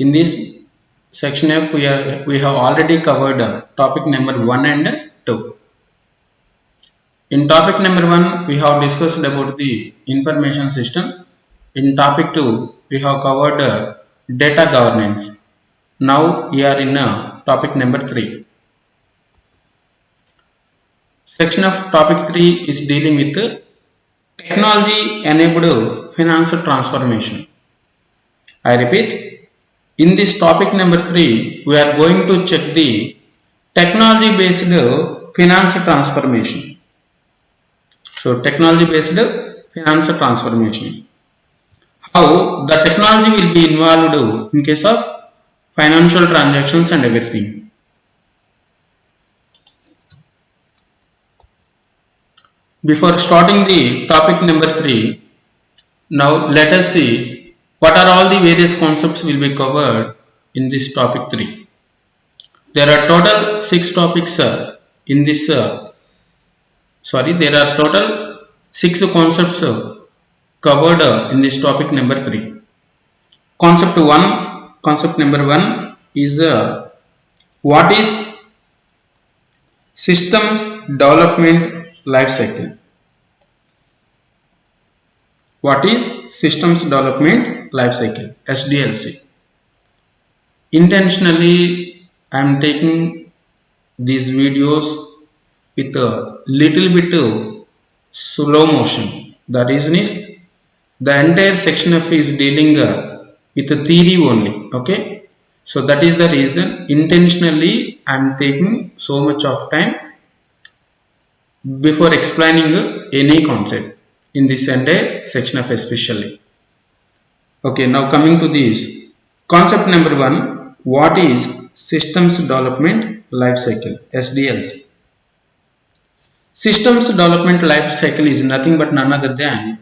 In this section F, we have already covered topic number 1 and 2. In topic number 1, we have discussed about the information system. In topic 2, we have covered data governance. Now we are in topic number 3. Section of topic 3 is dealing with technology enabled financial transformation. I repeat, in this topic number 3, we are going to check the technology based finance transformation. So, technology based finance transformation. How the technology will be involved in case of financial transactions and everything. Before starting the topic number 3, now let us see what are all the various concepts will be covered in this topic 3. There are total 6 topics in this there are total 6 concepts covered in this topic number 3. Concept number 1 is what is systems development life cycle. What is systems development life cycle, SDLC. Intentionally I am taking these videos with a little bit of slow motion. The reason is the entire section of is dealing with the theory only. Okay, so that is the reason intentionally I am taking so much of time before explaining any concept in this entire section of especially. Okay, now coming to this concept number 1, what is systems development life cycle, SDLC. Systems development life cycle is nothing but none other than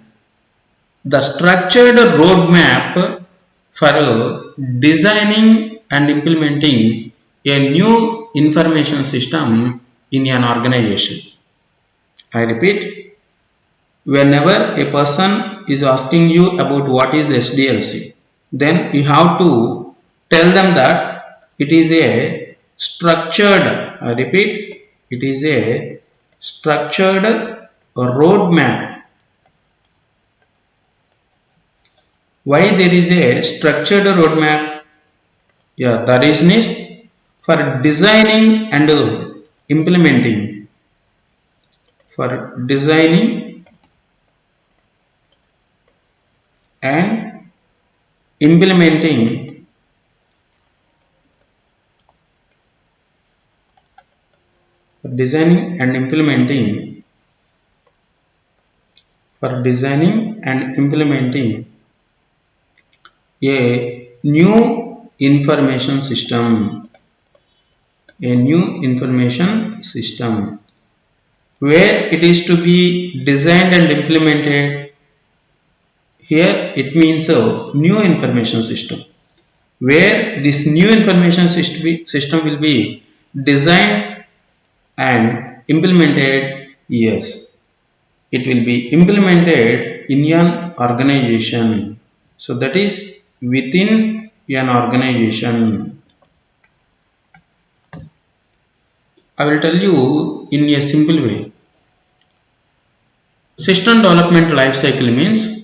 the structured roadmap for designing and implementing a new information system in an organization. I repeat, whenever a person is asking you about what is SDLC, then you have to tell them that it is a structured, I repeat, it is a structured roadmap. Why there is a structured roadmap? Yeah, the reason is for designing and implementing. For designing and implementing for designing and implementing a new information system, where it is to be designed and implemented. Here it means a new information system, where this new information system will be designed and implemented. Yes, it will be implemented in an organization. So that is within an organization. I will tell you in a simple way. System development life cycle means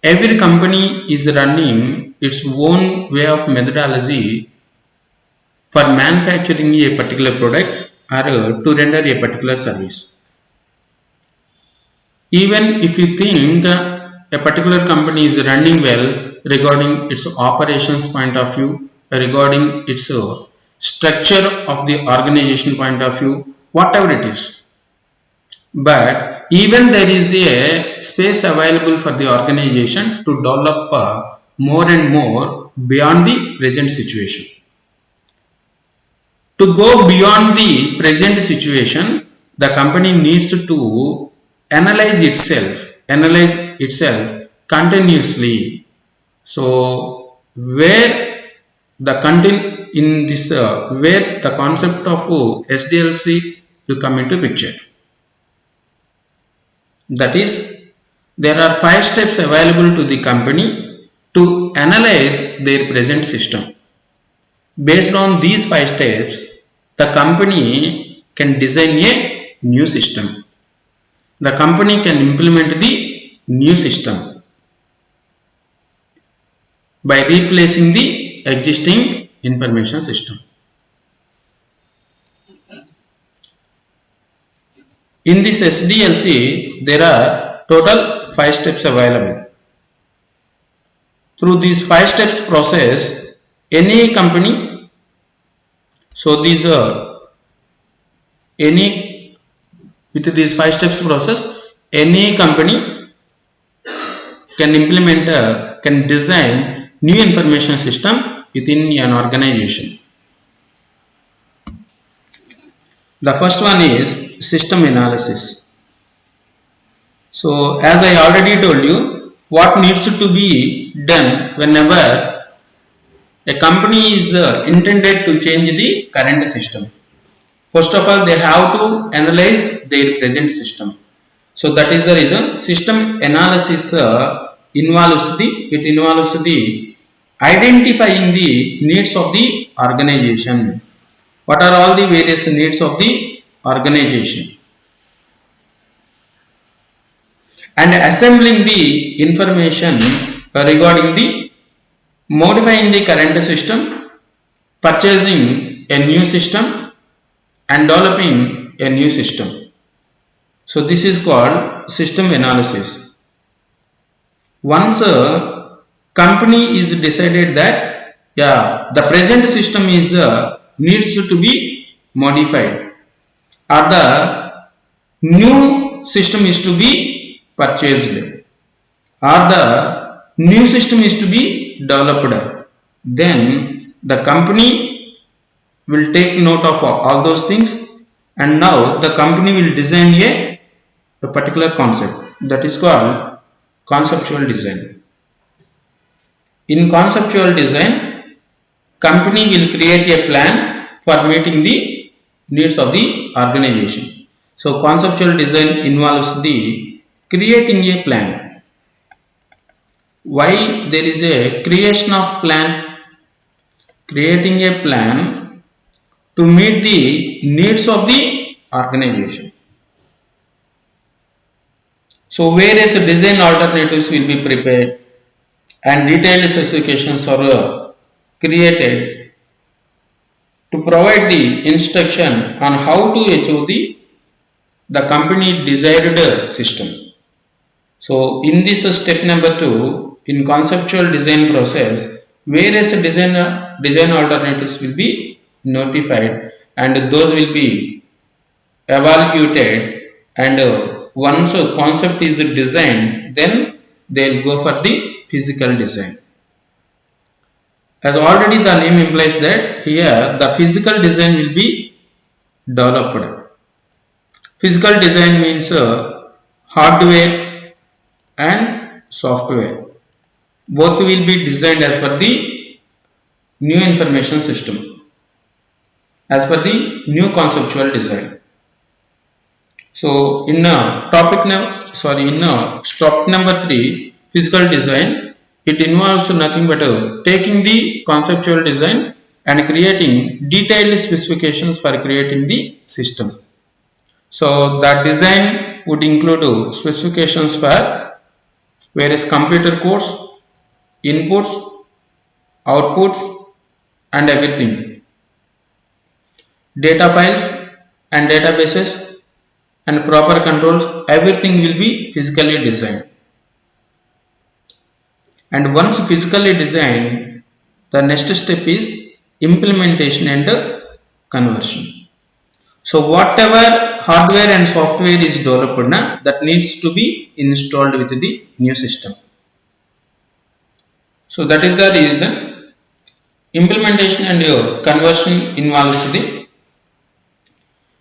every company is running its own way of methodology for manufacturing a particular product or to render a particular service. Even if you think a particular company is running well regarding its operations point of view, regarding its structure of the organization point of view, whatever it is, but even there is a space available for the organization to develop more and more beyond the present situation. To go beyond the present situation, the company needs to analyze itself continuously. So where the content in this where the concept of SDLC will come into picture. That is, there are 5 steps available to the company to analyze their present system. Based on these 5 steps, the company can design a new system. The company can implement the new system by replacing the existing information system. In this SDLC, there are total 5 steps available. Through these 5 steps process, any company, so these any with these 5 steps process, any company can implement can design new information system within an organization. The first one is system analysis. So as I already told you, what needs to be done whenever a company is intended to change the current system. First of all, they have to analyze their present system. So that is the reason system analysis involves the identifying the needs of the organization. What are all the various needs of the organization? And assembling the information regarding the modifying the current system, purchasing a new system, and developing a new system. So this is called system analysis. Once a company is decided that the present system is needs to be modified, or the new system is to be purchased, or the new system is to be developed, then the company will take note of all those things, and now the company will design a particular concept, that is called conceptual design. In conceptual design, company will create a plan for meeting the needs of the organization. So conceptual design involves the creating a plan. Why there is a creation of plan? Creating a plan to meet the needs of the organization. So various design alternatives will be prepared and detailed specifications are created to provide the instruction on how to achieve the company desired system. So in this step number 2, in conceptual design process, various design alternatives will be notified and those will be evaluated, and once a concept is designed, then they will go for the physical design. As already the name implies that here the physical design will be developed. Physical design means hardware and software. Both will be designed as per the new information system, as per the new conceptual design. So in step number 3, physical design, it involves nothing but taking the conceptual design and creating detailed specifications for creating the system. So that design would include specifications for various computer codes, inputs, outputs, and everything. Data files and databases and proper controls, everything will be physically designed. And once physically designed, the next step is implementation and conversion. So whatever hardware and software is developed, that needs to be installed with the new system. So that is the reason implementation and conversion involves the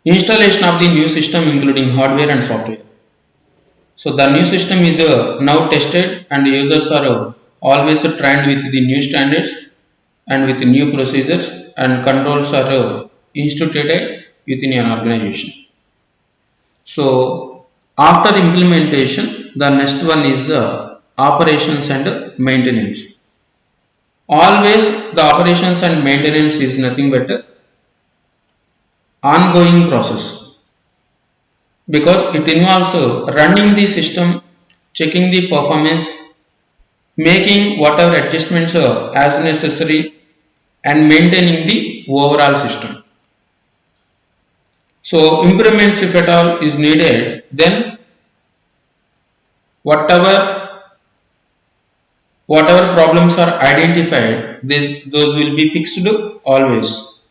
installation of the new system including hardware and software. So the new system is now tested and users are always trained with the new standards and with new procedures, and controls are instituted within an organization. So after implementation, the next one is operations and maintenance. Always the operations and maintenance is nothing but a ongoing process, because it involves running the system, checking the performance, making whatever adjustments as necessary, and maintaining the overall system. So improvements if at all is needed, then whatever whatever problems are identified, those will be fixed always,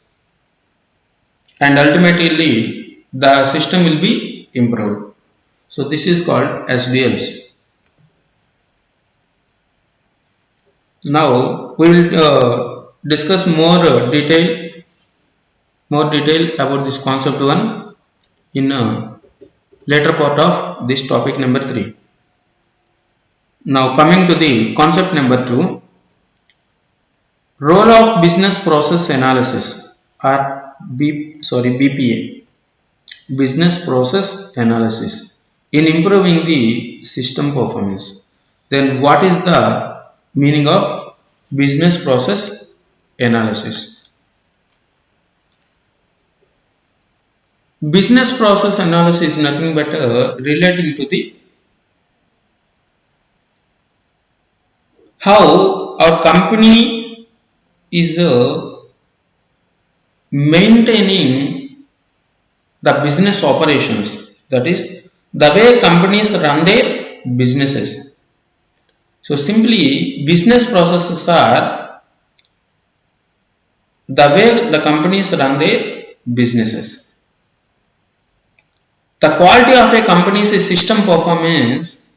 and ultimately the system will be improved. So this is called SDLC. Now we will discuss more detail about this concept one in a later part of this topic number 3. Now coming to the concept number 2, role of business process analysis or BPA, business process analysis, in improving the system performance. Then what is the meaning of business process analysis? Business process analysis is nothing but relating to the how our company is maintaining the business operations, that is the way companies run their businesses. So simply business processes are the way the companies run their businesses. The quality of a company's system performance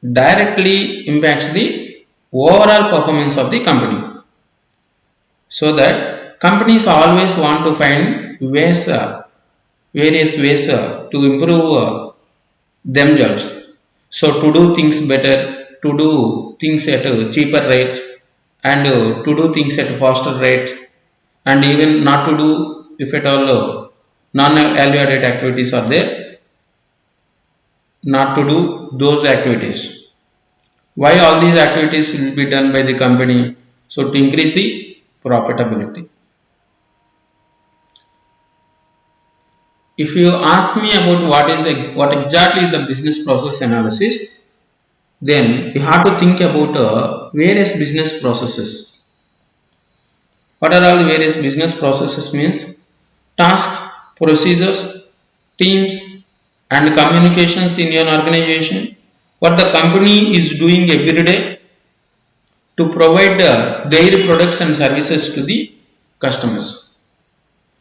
directly impacts the overall performance of the company. So that companies always want to find ways, various ways to improve themselves. So to do things better, to do things at a cheaper rate, and to do things at a faster rate, and even not to do, if at all non-value added activities are there, not to do those activities. Why all these activities will be done by the company? So to increase the profitability. If you ask me about what exactly the business process analysis, then we have to think about various business processes. What are all the various business processes means? Tasks, procedures, teams, and communications in an organization. What the company is doing every day to provide their products and services to the customers.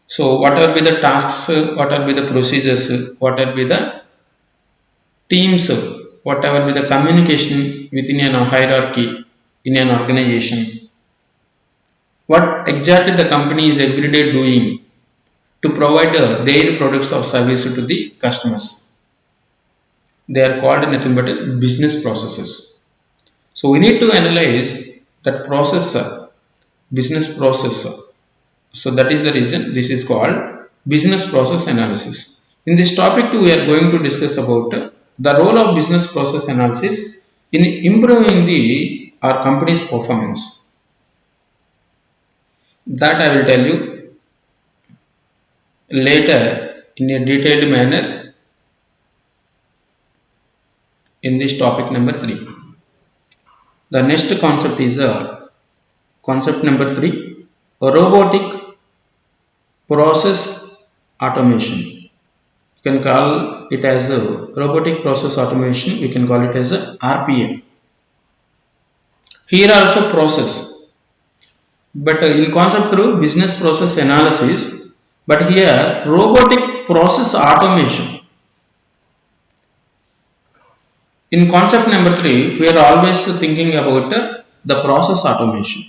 So what will be the tasks, what will be the procedures, what will be the teams, whatever be the communication within a hierarchy in an organization. What exactly the company is every day doing to provide their products or services to the customers. They are called nothing but business processes. So we need to analyze that process, business process. So that is the reason this is called business process analysis. In this topic too, we are going to discuss about the role of business process analysis in improving our company's performance. That I will tell you later in a detailed manner in this topic number 3. The next concept is concept number 3, robotic process automation. You can call it as a robotic process automation. We can call it as a RPA. Here also process, but in concept through business process analysis, but here robotic process automation. In concept number 3, we are always thinking about the process automation.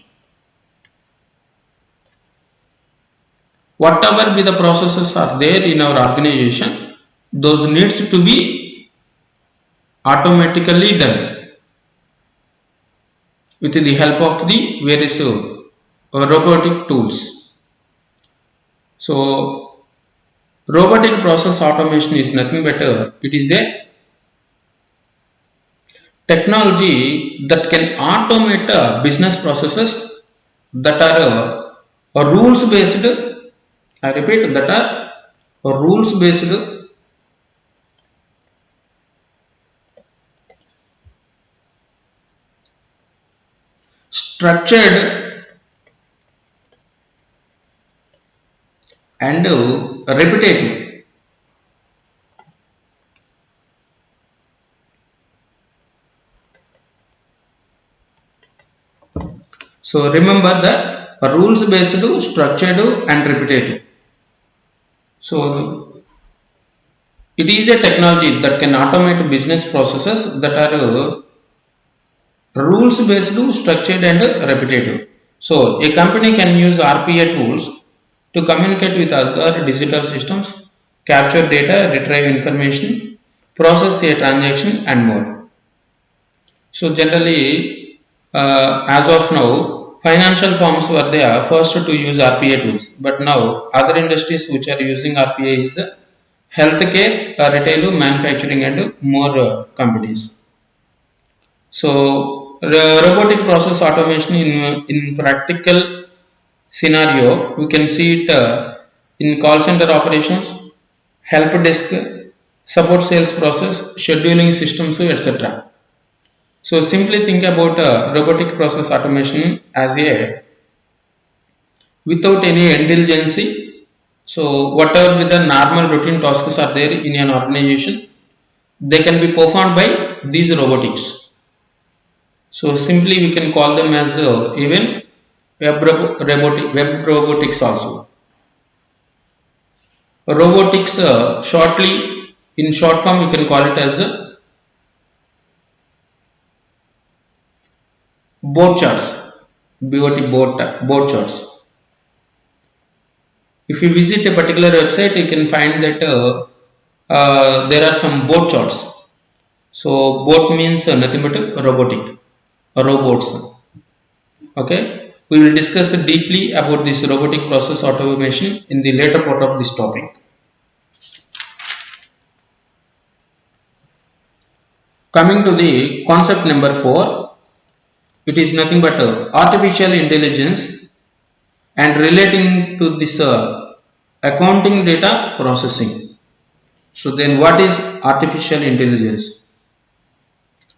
Whatever be the processes are there in our organization, those needs to be automatically done with the help of the various robotic tools. So robotic process automation is nothing but it is a technology that can automate business processes that are rules based. I repeat, that are rules based, structured and repetitive. So remember that rules based, structured and repetitive. So it is a technology that can automate business processes that are rules based, structured and repetitive. So a company can use RPA tools to communicate with other digital systems, capture data, retrieve information, process a transaction and more. So generally, as of now, financial firms were the first to use RPA tools, but now other industries which are using RPA is healthcare, retail, manufacturing and more companies. So robotic process automation in practical scenario, we can see it in call center operations, help desk, support sales process, scheduling systems, etc. So simply think about robotic process automation as a without any intelligence. So whatever the normal routine tasks are there in an organization, they can be performed by these robotics. So simply we can call them as even web robotics also. Robotics shortly, in short form, we can call it as board charts, BOT board charts. If you visit a particular website, you can find that there are some board charts. So board means nothing but robotic, robots. Okay, we will discuss deeply about this robotic process automation in the later part of this topic. Coming to the concept number 4, it is nothing but artificial intelligence and relating to this accounting data processing. So then what is artificial intelligence?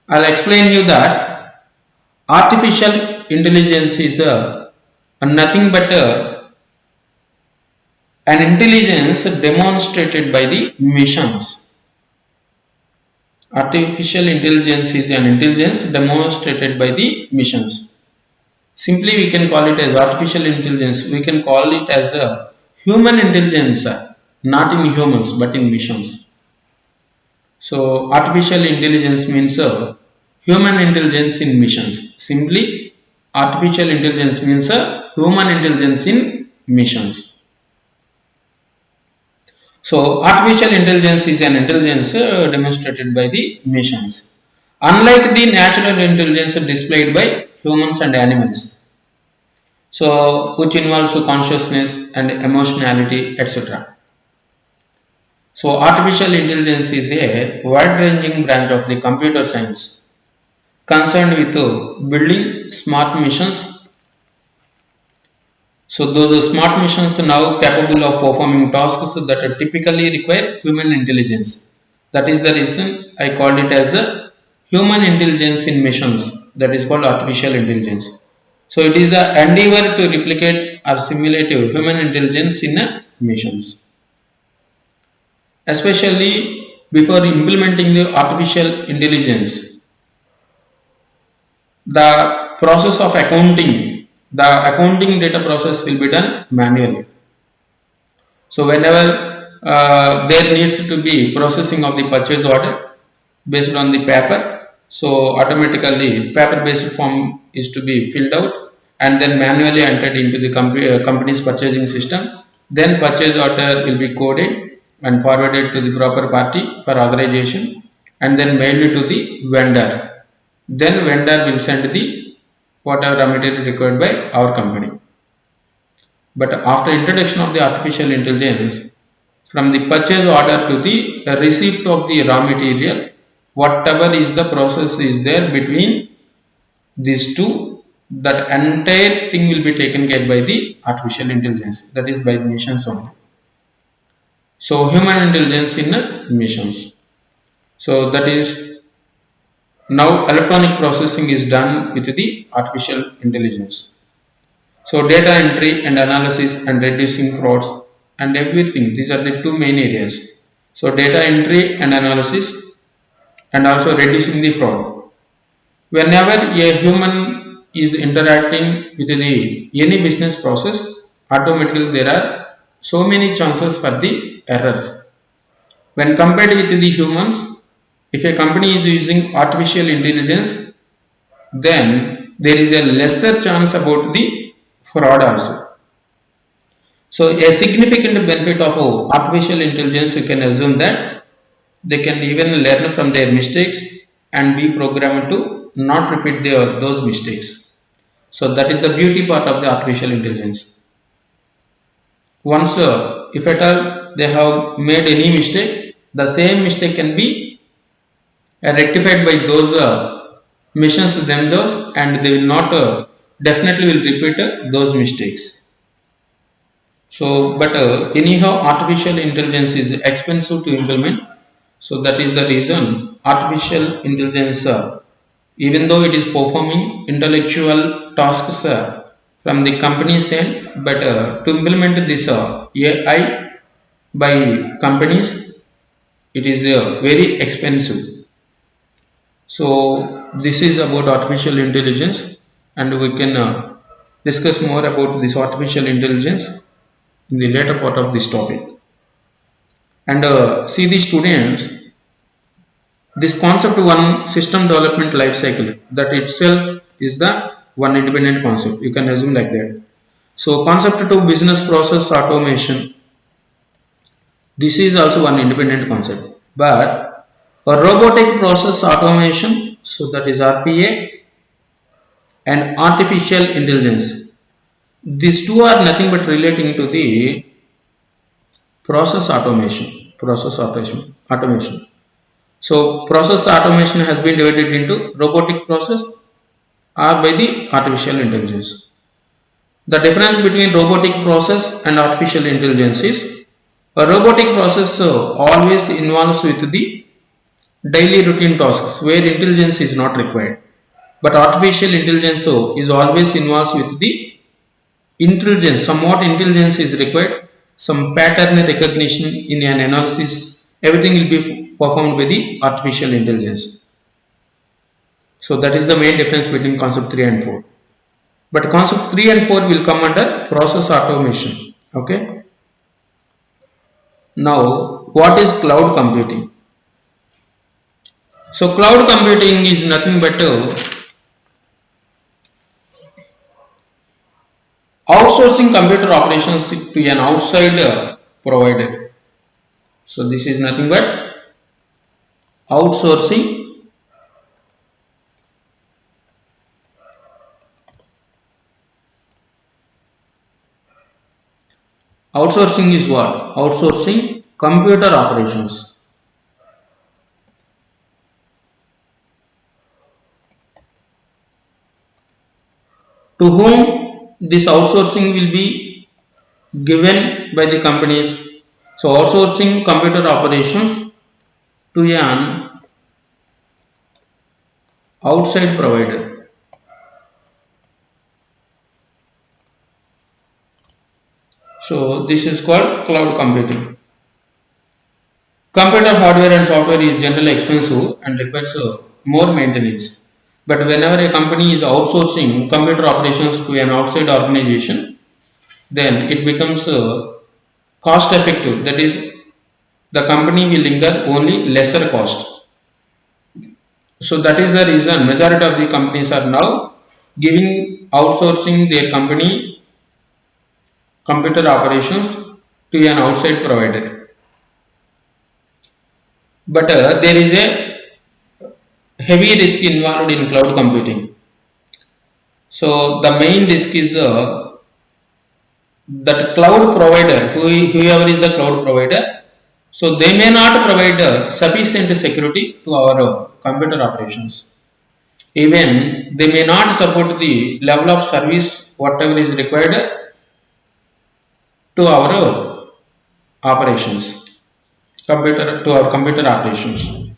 I'll explain you that artificial intelligence is nothing but an intelligence demonstrated by the machines. Artificial intelligence is an intelligence demonstrated by the machines. Simply we can call it as artificial intelligence. We can call it as a human intelligence, not in humans but in machines. So artificial intelligence means human intelligence in machines. Simply artificial intelligence means human intelligence in machines. So artificial intelligence is an intelligence demonstrated by the machines. Unlike the natural intelligence displayed by humans and animals. So which involves consciousness and emotionality, etc. So artificial intelligence is a wide-ranging branch of the computer science concerned with building smart machines. So those smart machines are now capable of performing tasks that typically require human intelligence. That is the reason I called it as a human intelligence in machines. That is called artificial intelligence. So it is the endeavor to replicate or simulate human intelligence in machines. Especially before implementing the artificial intelligence, the process of accounting, the accounting data process will be done manually. So whenever there needs to be processing of the purchase order based on the paper, so automatically paper based form is to be filled out and then manually entered into the company's purchasing system. Then purchase order will be coded and forwarded to the proper party for authorization and then mailed to the vendor. Then vendor will send the whatever raw material required by our company. But after introduction of the artificial intelligence, from the purchase order to the receipt of the raw material, whatever is the process is there between these two, that entire thing will be taken care by the artificial intelligence, that is by the machines only. So human intelligence in machines. So that is now electronic processing is done with the artificial intelligence. So data entry and analysis and reducing frauds and everything, these are the two main areas. So data entry and analysis and also reducing the fraud. Whenever a human is interacting with any business process, automatically there are so many chances for the errors. When compared with the humans, if a company is using artificial intelligence, then there is a lesser chance about the fraud also. So a significant benefit of artificial intelligence, you can assume that they can even learn from their mistakes and be programmed to not repeat those mistakes. So that is the beauty part of the artificial intelligence. Once if at all they have made any mistake, the same mistake can be rectified by those machines themselves, and they will not definitely will repeat those mistakes. So but anyhow artificial intelligence is expensive to implement. So that is the reason artificial intelligence, even though it is performing intellectual tasks from the company's end, but to implement this AI by companies, it is very expensive. So this is about artificial intelligence, and we can discuss more about this artificial intelligence in the later part of this topic. And see the students, this concept one system development life cycle, that itself is the one independent concept, you can assume like that. So concept two business process automation, this is also one independent concept. But a robotic process automation, so that is RPA, and artificial intelligence, these two are nothing but relating to the process automation. So process automation has been divided into robotic process or by the artificial intelligence. The difference between robotic process and artificial intelligence is a robotic process always involves with the daily routine tasks where intelligence is not required. But artificial intelligence is always involves with the intelligence, somewhat intelligence is required, some pattern recognition in an analysis, everything will be performed by the artificial intelligence. So that is the main difference between concept 3 and 4. But concept 3 and 4 will come under process automation. Okay. Now, what is cloud computing? So cloud computing is nothing but outsourcing computer operations to an outside provider. So this is nothing but outsourcing is what? Outsourcing computer operations. To whom this outsourcing will be given by the companies? So outsourcing computer operations to an outside provider. So this is called cloud computing. Computer hardware and software is generally expensive and requires more maintenance. But whenever a company is outsourcing computer operations to an outside organization, then it becomes cost effective. That is, the company will incur only lesser cost. So that is the reason majority of the companies are now outsourcing their company computer operations to an outside provider. But there is a heavy risk involved in cloud computing. So the main risk is that cloud provider, whoever is the cloud provider, so they may not provide sufficient security to our computer operations. Even they may not support the level of service whatever is required to our operations, to our computer operations.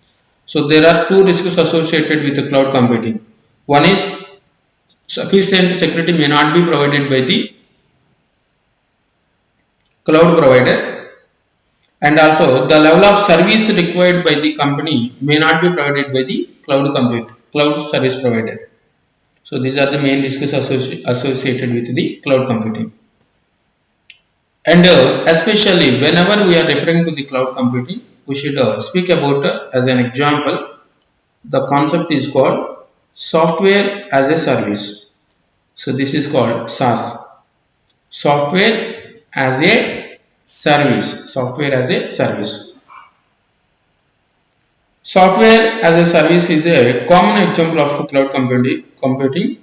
So there are two risks associated with the cloud computing. One is sufficient security may not be provided by the cloud provider, and also the level of service required by the company may not be provided by the cloud service provider. So these are the main risks associated with the cloud computing. And especially whenever we are referring to the cloud computing, we should speak about as an example, the concept is called software as a service. So this is called SaaS, software as a service. Software as a service. Software as a service is a common example of cloud computing.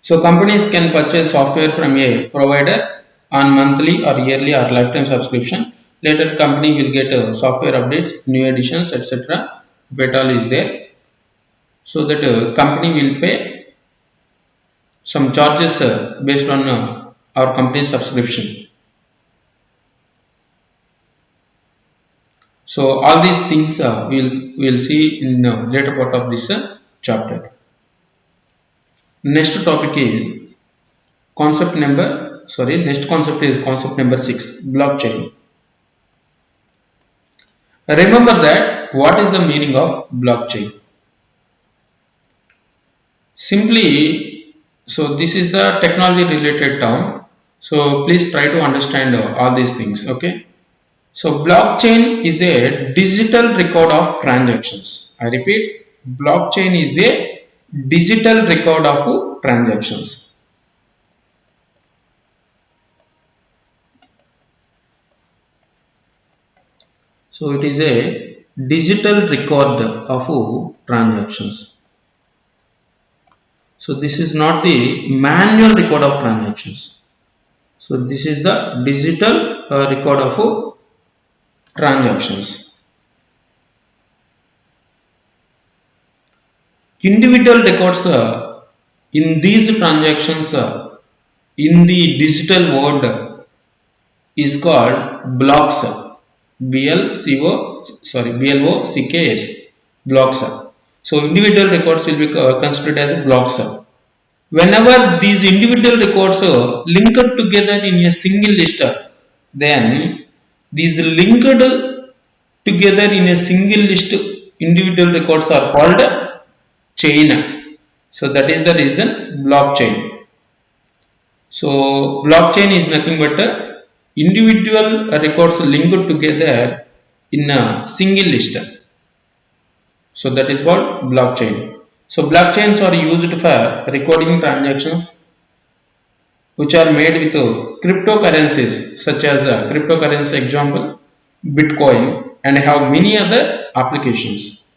So companies can purchase software from a provider on monthly or yearly or lifetime subscription. Later company will get software updates, new additions, etc. if at all is there. So that company will pay some charges based on our company's subscription. So all these things we'll see in later part of this chapter. Next topic is next concept is concept number 6, blockchain. Remember that what is the meaning of blockchain? Simply, so this is the technology related term. So please try to understand all these things, okay? So blockchain is a digital record of transactions. I repeat, blockchain is a digital record of transactions. So it is a digital record of transactions. So this is not the manual record of transactions. So this is the digital record of transactions. Individual records in these transactions in the digital world is called blocks. BLOCKS, blocks. So individual records will be considered as blocks. Whenever these individual records are linked together in a single list, then these linked together in a single list individual records are called chain. So that is the reason blockchain. So blockchain is nothing but individual records linked together in a single list. So that is called blockchain. So blockchains are used for recording transactions which are made with cryptocurrencies, such as cryptocurrency example Bitcoin, and have many other applications.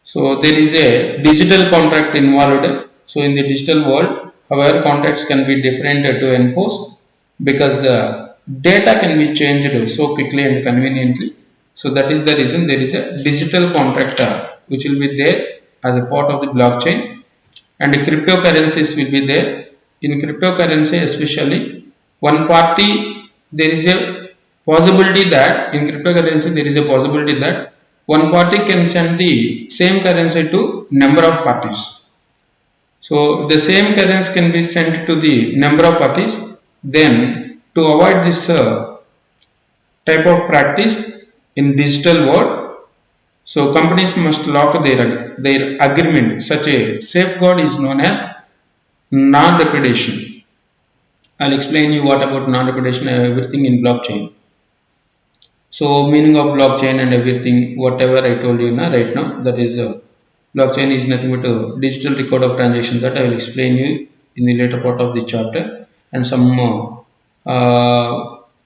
So there is a digital contract involved. So in the digital world, however, contracts can be different to enforce because the data can be changed so quickly and conveniently. So that is the reason there is a digital contract which will be there as a part of the blockchain, and the cryptocurrencies will be there. In cryptocurrency especially, one party, there is a possibility that in cryptocurrency there is a possibility that one party can send the same currency to number of parties. So the same currency can be sent to the number of parties. Then to avoid this type of practice in digital world, so companies must lock their agreement. Such a safeguard is known as non-repudiation. I'll explain you what about non-repudiation and everything in blockchain. So meaning of blockchain and everything, whatever I told you right now, that is blockchain is nothing but a digital record of transactions that I will explain you in the later part of the chapter, and some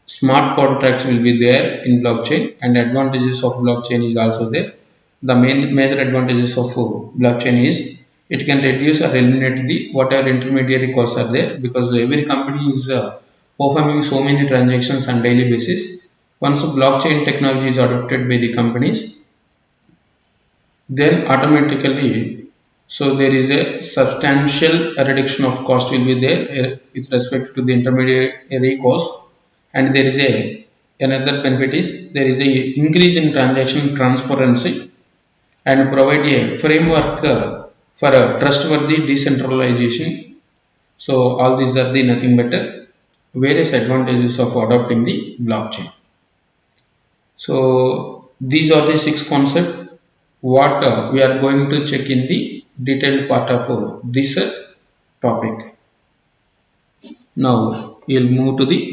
smart contracts will be there in blockchain, and advantages of blockchain is also there. The major advantages of blockchain is it can reduce or eliminate the whatever intermediary costs are there, because every company is performing so many transactions on daily basis. Once blockchain technology is adopted by the companies, then automatically, so there is a substantial reduction of cost will be there with respect to the intermediary cost, and there is a another benefit is there is a increase in transaction transparency and provide a framework for a trustworthy decentralization. So all these are the nothing but various advantages of adopting the blockchain. So these are the 6 concepts what we are going to check in the detailed part of this topic. Now we'll move to the